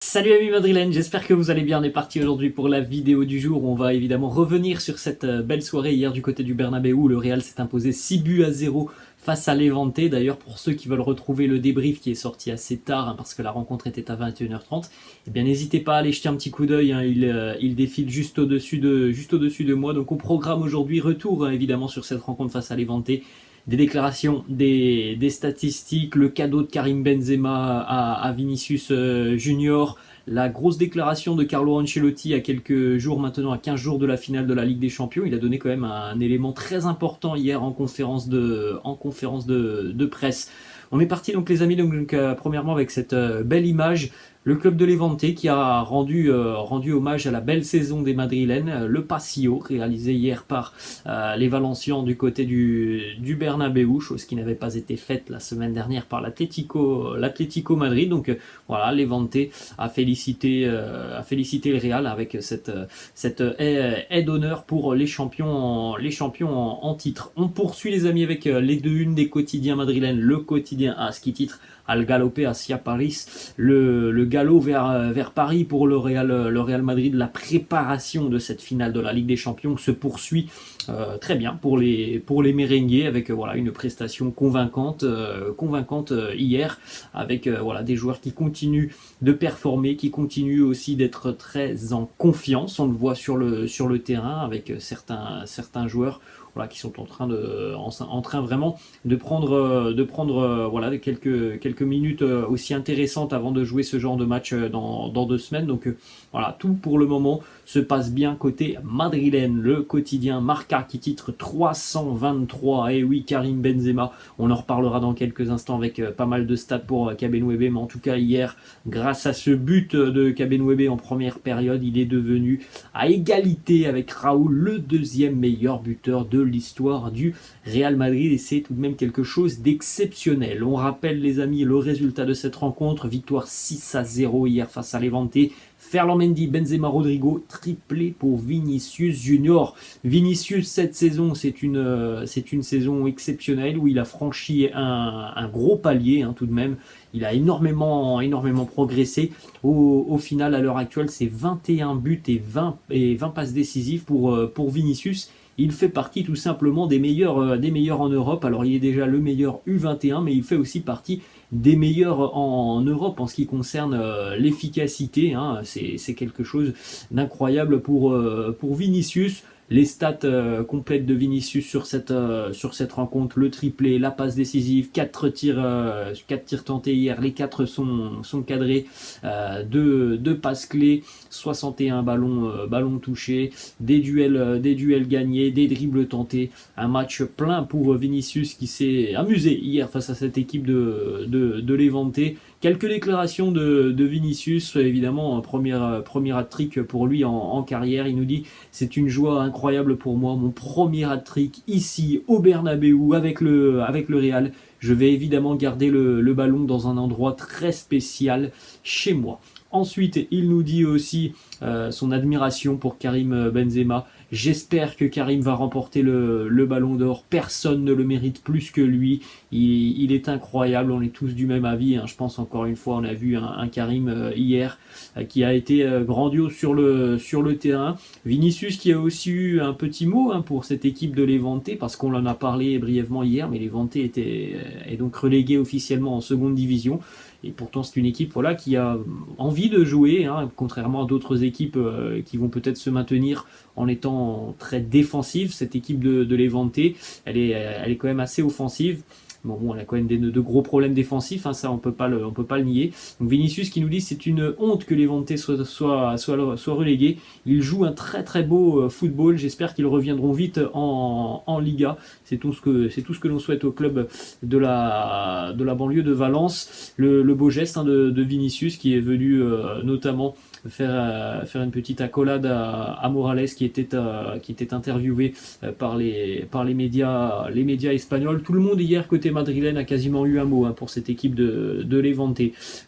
Salut amis madrilènes, j'espère que vous allez bien. On est parti aujourd'hui pour la vidéo du jour. On va évidemment revenir sur cette belle soirée hier du côté du Bernabéu où le Real s'est imposé 6 buts à 0 face à Levante. D'ailleurs, pour ceux qui veulent retrouver le débrief qui est sorti assez tard, parce que la rencontre était à 21h30, eh bien n'hésitez pas à aller jeter un petit coup d'œil. Il défile juste au-dessus de moi. Donc au programme aujourd'hui, retour évidemment sur cette rencontre face à Levante. Des déclarations, des statistiques, le cadeau de Karim Benzema à Vinicius Junior, la grosse déclaration de Carlo Ancelotti à quelques jours maintenant, à 15 jours de la finale de la Ligue des Champions. Il a donné quand même un élément très important hier en conférence de presse. On est parti donc les amis, premièrement avec cette belle image. Le club de Levante qui a rendu hommage à la belle saison des Madrilènes, le Paseo, réalisé hier par les Valencians du côté du Bernabéu, chose qui n'avait pas été faite la semaine dernière par l'Atlético Madrid. Donc voilà, Levante a félicité le Real avec cette aide d'honneur pour les champions en titre. On poursuit les amis avec les deux unes des quotidiens madrilènes, le quotidien AS qui titre Al galope hacia Paris, le galop vers Paris pour le Real Madrid. La préparation de cette finale de la Ligue des Champions se poursuit très bien pour les merengues avec voilà une prestation convaincante hier avec voilà des joueurs qui continuent de performer, qui continuent aussi d'être très en confiance. On le voit sur le terrain avec certains joueurs voilà, qui sont en train vraiment de prendre voilà, quelques minutes aussi intéressantes avant de jouer ce genre de match dans 2 semaines. Donc voilà, tout pour le moment se passe bien côté madrilène. Le quotidien Marca qui titre 323. Et oui, Karim Benzema, on en reparlera dans quelques instants avec pas mal de stats pour Kabenwebe, mais en tout cas hier, grâce à ce but de Kabenwebe en première période, il est devenu à égalité avec Raoul le deuxième meilleur buteur de l'histoire du Real Madrid, et c'est tout de même quelque chose d'exceptionnel. On rappelle les amis le résultat de cette rencontre, victoire 6-0 hier face à Levante. Ferland Mendy, Benzema, Rodrigo, triplé pour Vinicius Junior. Vinicius cette saison, c'est une saison exceptionnelle où il a franchi un gros palier tout de même. Il a énormément progressé. Au final, à l'heure actuelle, c'est 21 buts et 20 passes décisives pour Vinicius. Il fait partie tout simplement des meilleurs en Europe. Alors il est déjà le meilleur U21, mais il fait aussi partie des meilleurs en Europe en ce qui concerne l'efficacité. C'est quelque chose d'incroyable pour Vinicius. Les stats complètes de Vinicius sur cette rencontre, le triplé, la passe décisive, 4 tirs tentés hier, les 4 sont cadrés, 2 passes clés, 61 ballons touchés, des duels gagnés, des dribbles tentés, un match plein pour Vinicius qui s'est amusé hier face à cette équipe de Levante. Quelques déclarations de Vinicius, évidemment, premier hat-trick pour lui en carrière. Il nous dit « C'est une joie incroyable pour moi, mon premier hat-trick ici au Bernabéu avec le Real. Je vais évidemment garder le ballon dans un endroit très spécial chez moi. » Ensuite, il nous dit aussi son admiration pour Karim Benzema. J'espère que Karim va remporter le ballon d'or. Personne ne le mérite plus que lui. Il est incroyable, on est tous du même avis. Je pense encore une fois, on a vu un Karim hier qui a été grandiose sur le terrain. Vinicius qui a aussi eu un petit mot pour cette équipe de Levante, parce qu'on en a parlé brièvement hier, mais Levante est donc relégué officiellement en seconde division. Et pourtant, c'est une équipe voilà, qui a envie de jouer, contrairement à d'autres équipes qui vont peut-être se maintenir en étant très défensive. Cette équipe de Levante, elle est quand même assez offensive. Bon, elle a quand même de gros problèmes défensifs, ça on peut pas le nier. Donc Vinicius qui nous dit c'est une honte que Levante soit relégué. Il joue un très très beau football. J'espère qu'ils reviendront vite en Liga. C'est tout ce que l'on souhaite au club de la banlieue de Valence. Le beau geste de Vinicius qui est venu notamment faire une petite accolade à Morales qui était interviewé par les médias espagnols. Tout le monde hier côté madrilène a quasiment eu un mot pour cette équipe de Levante.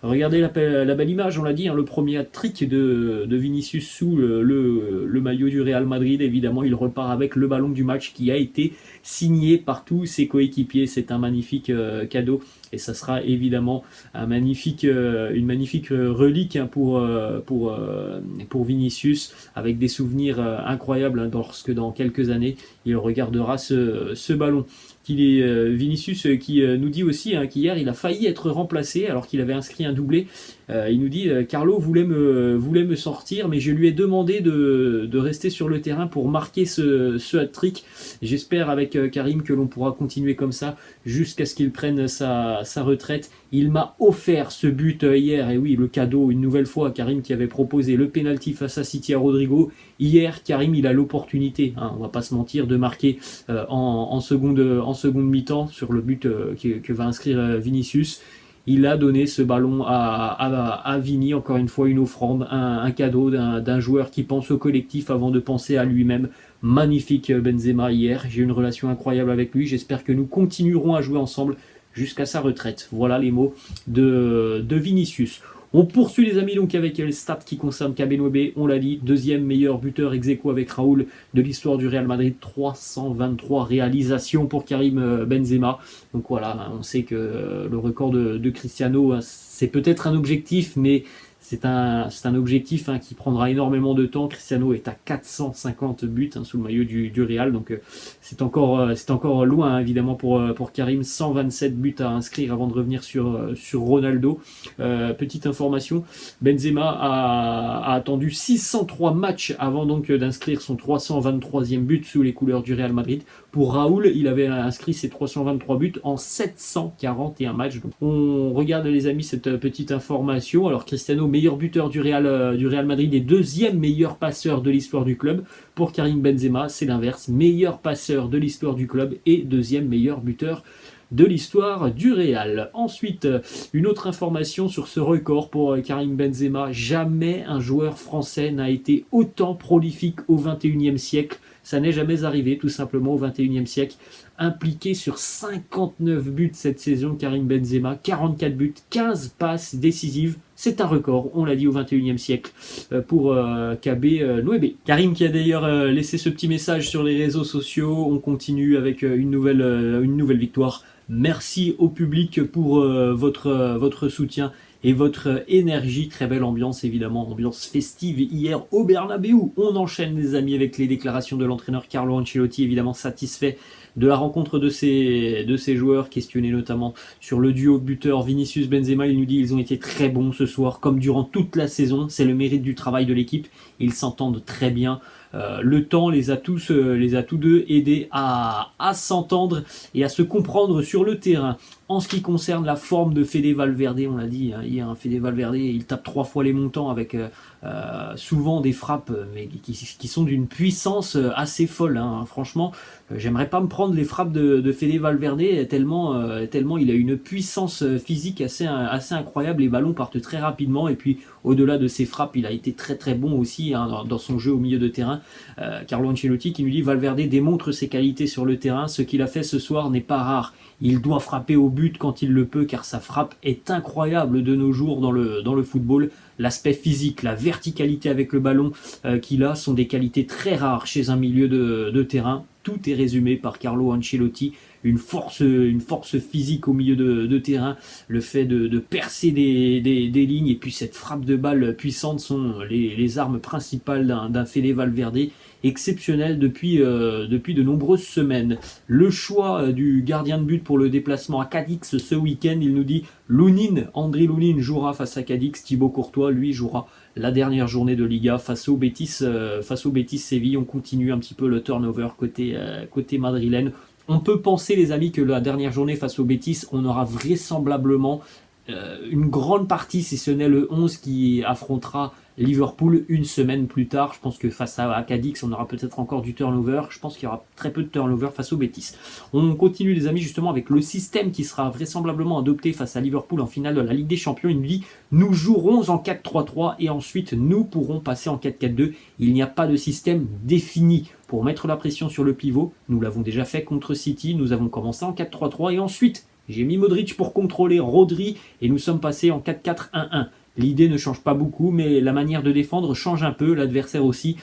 Regardez la belle image, on l'a dit, le premier hat-trick de Vinicius sous le maillot du Real Madrid. Évidemment, il repart avec le ballon du match qui a été signé par tous ses coéquipiers. C'est un magnifique cadeau et ça sera évidemment une magnifique relique hein, pour Vinicius, avec des souvenirs incroyables hein, lorsque dans quelques années il regardera ce ballon. Vinicius qui nous dit aussi hein, qu'hier il a failli être remplacé alors qu'il avait inscrit un doublé. Il nous dit Carlo voulait me sortir, mais je lui ai demandé de rester sur le terrain pour marquer ce hat-trick. J'espère avec Karim que l'on pourra continuer comme ça jusqu'à ce qu'il prenne sa retraite. Il m'a offert ce but hier, et oui, le cadeau une nouvelle fois. Karim qui avait proposé le penalty face à City à Rodrigo. Hier, Karim il a l'opportunité, hein, on va pas se mentir, de marquer en seconde mi-temps sur le but que va inscrire Vinicius. Il a donné ce ballon à Vini, encore une fois une offrande, un cadeau d'un joueur qui pense au collectif avant de penser à lui-même. Magnifique Benzema hier, j'ai une relation incroyable avec lui, j'espère que nous continuerons à jouer ensemble jusqu'à sa retraite. Voilà les mots de Vinicius. On poursuit les amis donc avec les stats qui concernent Kabenwebe, on l'a dit, deuxième meilleur buteur ex aequo avec Raoul de l'histoire du Real Madrid, 323 réalisations pour Karim Benzema. Donc voilà, on sait que le record de Cristiano, c'est peut-être un objectif, mais c'est un objectif hein, qui prendra énormément de temps. Cristiano est à 450 buts hein, sous le maillot du Real, donc c'est encore loin hein, évidemment pour Karim. 127 buts à inscrire avant de revenir sur Ronaldo. Petite information, Benzema a attendu 603 matchs avant donc d'inscrire son 323e but sous les couleurs du Real Madrid. Pour Raoul, il avait inscrit ses 323 buts en 741 matchs. Donc, on regarde les amis cette petite information. Alors Cristiano, meilleur buteur du Real Madrid et deuxième meilleur passeur de l'histoire du club. Pour Karim Benzema, c'est l'inverse. Meilleur passeur de l'histoire du club et deuxième meilleur buteur de l'histoire du Real. Ensuite, une autre information sur ce record pour Karim Benzema. Jamais un joueur français n'a été autant prolifique au XXIe siècle. Ça n'est jamais arrivé, tout simplement, au XXIe siècle. Impliqué sur 59 buts cette saison, Karim Benzema, 44 buts, 15 passes décisives. C'est un record, on l'a dit, au XXIe siècle pour Kabenwebe. Karim qui a d'ailleurs laissé ce petit message sur les réseaux sociaux. On continue avec une nouvelle victoire. Merci au public pour votre soutien et votre énergie. Très belle ambiance évidemment, ambiance festive hier au Bernabéu. On enchaîne les amis avec les déclarations de l'entraîneur Carlo Ancelotti, évidemment satisfait de la rencontre de ces joueurs, questionné notamment sur le duo buteur Vinicius-Benzema. Il nous dit ils ont été très bons ce soir, comme durant toute la saison. C'est le mérite du travail de l'équipe. Ils s'entendent très bien. Le temps les a tous deux aidés à s'entendre et à se comprendre sur le terrain. En ce qui concerne la forme de Fede Valverde, on l'a dit hier, hein, Fede Valverde, il tape 3 fois les montants avec souvent des frappes mais qui sont d'une puissance assez folle. Hein. Franchement, j'aimerais pas me prendre les frappes de Fede Valverde tellement il a une puissance physique assez incroyable. Les ballons partent très rapidement et puis au-delà de ses frappes, il a été très très bon aussi hein, dans son jeu au milieu de terrain. Carlo Ancelotti qui nous dit Valverde démontre ses qualités sur le terrain. Ce qu'il a fait ce soir n'est pas rare. Il doit frapper au but quand il le peut car sa frappe est incroyable de nos jours dans le football. L'aspect physique, la verticalité avec le ballon qu'il a sont des qualités très rares chez un milieu de terrain. Tout est résumé par Carlo Ancelotti. Une force physique au milieu de terrain, le fait de percer des lignes et puis cette frappe de balle puissante sont les armes principales d'un Fede Valverde exceptionnel depuis de nombreuses semaines. Le choix du gardien de but pour le déplacement à Cadix ce week-end, il nous dit André Lunin jouera face à Cadix, Thibaut Courtois lui jouera la dernière journée de Liga face au Betis Séville. On continue un petit peu le turnover côté madrilène. On peut penser les amis que la dernière journée face au Betis, on aura vraisemblablement une grande partie, si ce n'est le 11 qui affrontera Liverpool une semaine plus tard. Je pense que face à Cadix, on aura peut-être encore du turnover. Je pense qu'il y aura très peu de turnover face au Betis. On continue les amis justement avec le système qui sera vraisemblablement adopté face à Liverpool en finale de la Ligue des Champions. Il nous dit nous jouerons en 4-3-3 et ensuite nous pourrons passer en 4-4-2. Il n'y a pas de système défini pour mettre la pression sur le pivot. Nous l'avons déjà fait contre City. Nous avons commencé en 4-3-3 et ensuite j'ai mis Modric pour contrôler Rodri et nous sommes passés en 4-4-1-1. L'idée ne change pas beaucoup, mais la manière de défendre change un peu, l'adversaire aussi.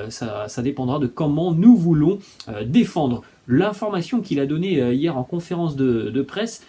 Ça dépendra de comment nous voulons défendre. L'information qu'il a donnée hier en conférence de presse,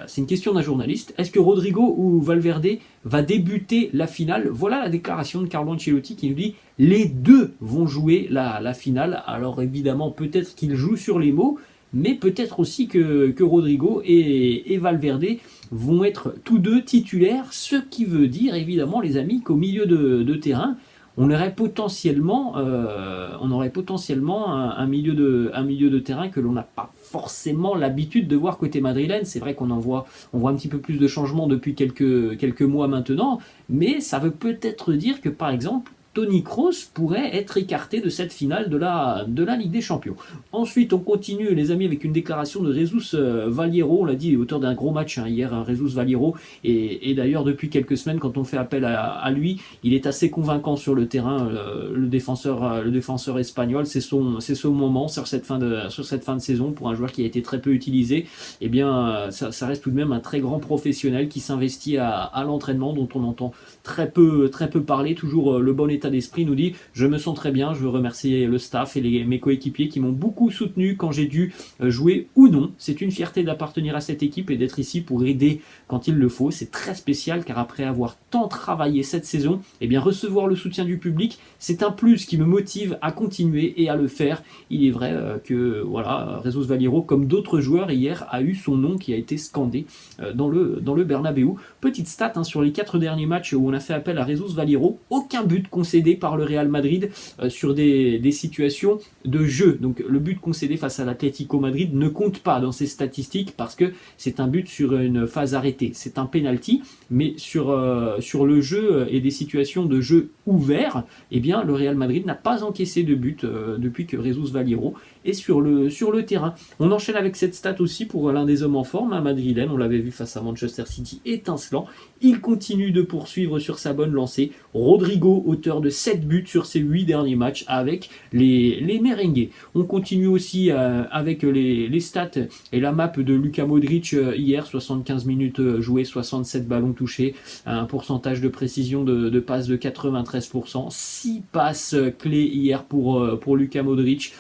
c'est une question d'un journaliste. Est-ce que Rodrigo ou Valverde va débuter la finale? Voilà la déclaration de Carlo Ancelotti qui nous dit les deux vont jouer la finale. Alors évidemment, peut-être qu'il joue sur les mots, mais peut-être aussi que Rodrigo et Valverde vont être tous deux titulaires, ce qui veut dire évidemment, les amis, qu'au milieu de terrain, on aurait potentiellement un milieu de terrain que l'on n'a pas forcément l'habitude de voir côté madrilène. C'est vrai on voit un petit peu plus de changements depuis quelques mois maintenant, mais ça veut peut-être dire que par exemple Toni Kroos pourrait être écarté de cette finale de la Ligue des Champions. Ensuite, on continue, les amis, avec une déclaration de Jesus Valleiro. On l'a dit, auteur d'un gros match hier, Jesus Valleiro. Et d'ailleurs, depuis quelques semaines, quand on fait appel à lui, il est assez convaincant sur le terrain. Le défenseur espagnol, c'est son moment sur cette fin de saison pour un joueur qui a été très peu utilisé. Eh bien, ça reste tout de même un très grand professionnel qui s'investit à l'entraînement, dont on entend très peu parler. Toujours le bon état d'esprit, nous dit je me sens très bien, je veux remercier le staff et mes coéquipiers qui m'ont beaucoup soutenu quand j'ai dû jouer ou non. C'est une fierté d'appartenir à cette équipe et d'être ici pour aider quand il le faut. C'est très spécial car après avoir tant travaillé cette saison, eh bien recevoir le soutien du public, c'est un plus qui me motive à continuer et à le faire. Il est vrai que voilà, Jesus Valleiro, comme d'autres joueurs hier, a eu son nom qui a été scandé dans le Bernabéu. Petite stat sur les 4 derniers matchs où on a fait appel à Jesus Valleiro, aucun but concédé par le Real Madrid sur des situations de jeu. Donc le but concédé face à l'Atlético Madrid ne compte pas dans ces statistiques parce que c'est un but sur une phase arrêtée. C'est un penalty, mais sur le jeu et des situations de jeu ouvert, eh bien le Real Madrid n'a pas encaissé de but depuis que Jesus Valleiro est sur le terrain. On enchaîne avec cette stat aussi pour l'un des hommes en forme, madrilène. On l'avait vu face à Manchester City, étincelant. Il continue de poursuivre sur sa bonne lancée. Rodrigo, auteur de 7 buts sur ses 8 derniers matchs avec les merengues. On continue aussi avec les stats et la map de Luka Modric hier, 75 minutes jouées, 67 ballons touchés, un pourcentage de précision de passes de 93%, 6 passes clés hier pour Luka Modric.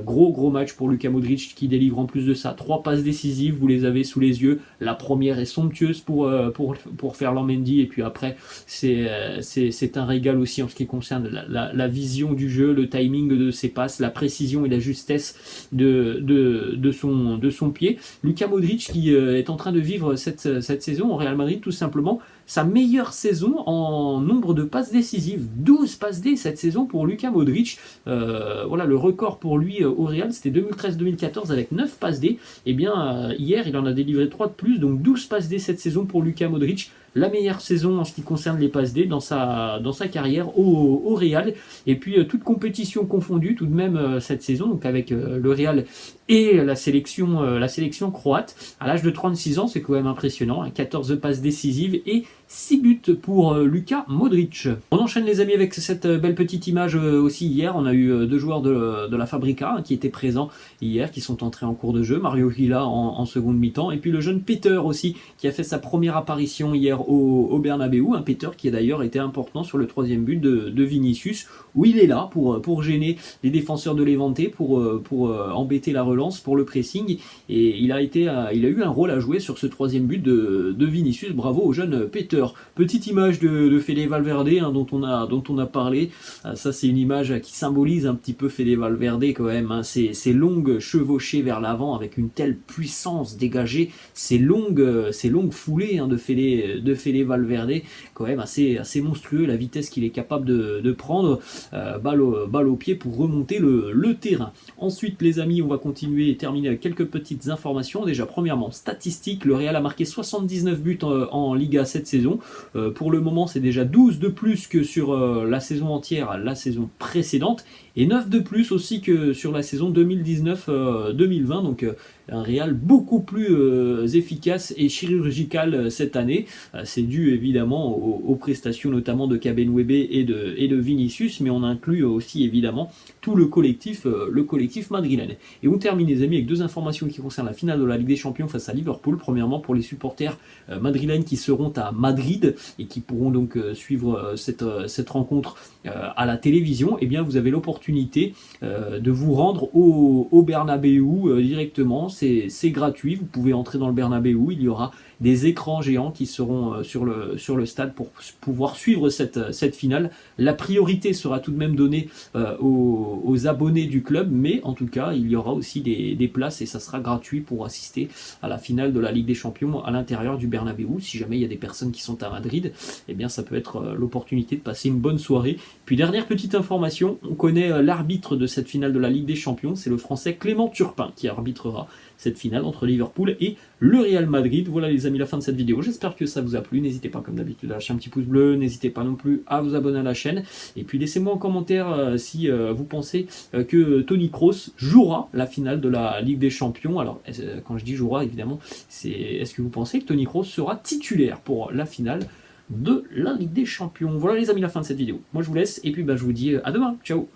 Gros match pour Luka Modric qui délivre en plus de ça 3 passes décisives, vous les avez sous les yeux. La première est somptueuse pour Ferland Mendy, et puis après c'est un régal aussi en ce qui concerne la vision du jeu, le timing de ses passes, la précision et la justesse de son pied. Luka Modric qui est en train de vivre cette saison au Real Madrid tout simplement sa meilleure saison en nombre de passes décisives. 12 passes D cette saison pour Luka Modric. Voilà, le record pour lui au Real, c'était 2013-2014 avec 9 passes D. Et bien, hier, il en a délivré 3 de plus, donc 12 passes D cette saison pour Luka Modric. La meilleure saison en ce qui concerne les passes D dans sa carrière au Real. Et puis, toute compétition confondue, tout de même cette saison, donc avec le Real et la sélection croate. À l'âge de 36 ans, c'est quand même impressionnant. 14 passes décisives et 6 buts pour Luka Modric. On enchaîne les amis avec cette belle petite image aussi hier. On a eu 2 joueurs de la Fabrica qui étaient présents hier, qui sont entrés en cours de jeu. Mario Gila en seconde mi-temps. Et puis le jeune Peter aussi, qui a fait sa première apparition hier au Bernabéu. Un Peter qui a d'ailleurs été important sur le 3e but de Vinicius, où il est là pour gêner les défenseurs de Levante, pour embêter la relance, pour le pressing. Et il a eu un rôle à jouer sur ce 3e but de Vinicius. Bravo au jeune Peter. Petite image de Fede Valverde dont on a parlé. Ça c'est une image qui symbolise un petit peu Fede Valverde quand même. Ces longues chevauchées vers l'avant avec une telle puissance dégagée. Ces longues foulées de Fede Valverde quand même assez monstrueux. La vitesse qu'il est capable de prendre. Balle au pied pour remonter le terrain. Ensuite les amis, on va continuer et terminer avec quelques petites informations. Déjà premièrement, statistiques. Le Real a marqué 79 buts en Liga cette saison. Pour le moment, c'est déjà 12 de plus que sur la saison entière, la saison précédente, et 9 de plus aussi que sur la saison 2019-2020. Donc un Real beaucoup plus efficace et chirurgical cette année. C'est dû évidemment aux prestations notamment de Kabenwebe et de Vinicius, mais on inclut aussi évidemment tout le collectif madrilène. Et on termine les amis avec 2 informations qui concernent la finale de la Ligue des Champions face à Liverpool. Premièrement pour les supporters madrilènes qui seront à Madrid Madrid et qui pourront donc suivre cette rencontre à la télévision, eh bien vous avez l'opportunité de vous rendre au Bernabéu directement. C'est gratuit, vous pouvez entrer dans le Bernabéu, il y aura des écrans géants qui seront sur le stade pour pouvoir suivre cette finale. La priorité sera tout de même donnée aux abonnés du club, mais en tout cas il y aura aussi des places et ça sera gratuit pour assister à la finale de la Ligue des Champions à l'intérieur du Bernabéu. Si jamais il y a des personnes qui sont à Madrid, eh bien ça peut être l'opportunité de passer une bonne soirée. Puis dernière petite information, on connaît l'arbitre de cette finale de la Ligue des Champions, c'est le français Clément Turpin qui arbitrera cette finale entre Liverpool et le Real Madrid. Voilà les amis, la fin de cette vidéo. J'espère que ça vous a plu. N'hésitez pas comme d'habitude à lâcher un petit pouce bleu. N'hésitez pas non plus à vous abonner à la chaîne. Et puis laissez-moi en commentaire si vous pensez que Toni Kroos jouera la finale de la Ligue des Champions. Alors quand je dis jouera, évidemment, c'est est-ce que vous pensez que Toni Kroos sera titulaire pour la finale de la Ligue des Champions? Voilà les amis, la fin de cette vidéo. Moi je vous laisse et puis je vous dis à demain. Ciao.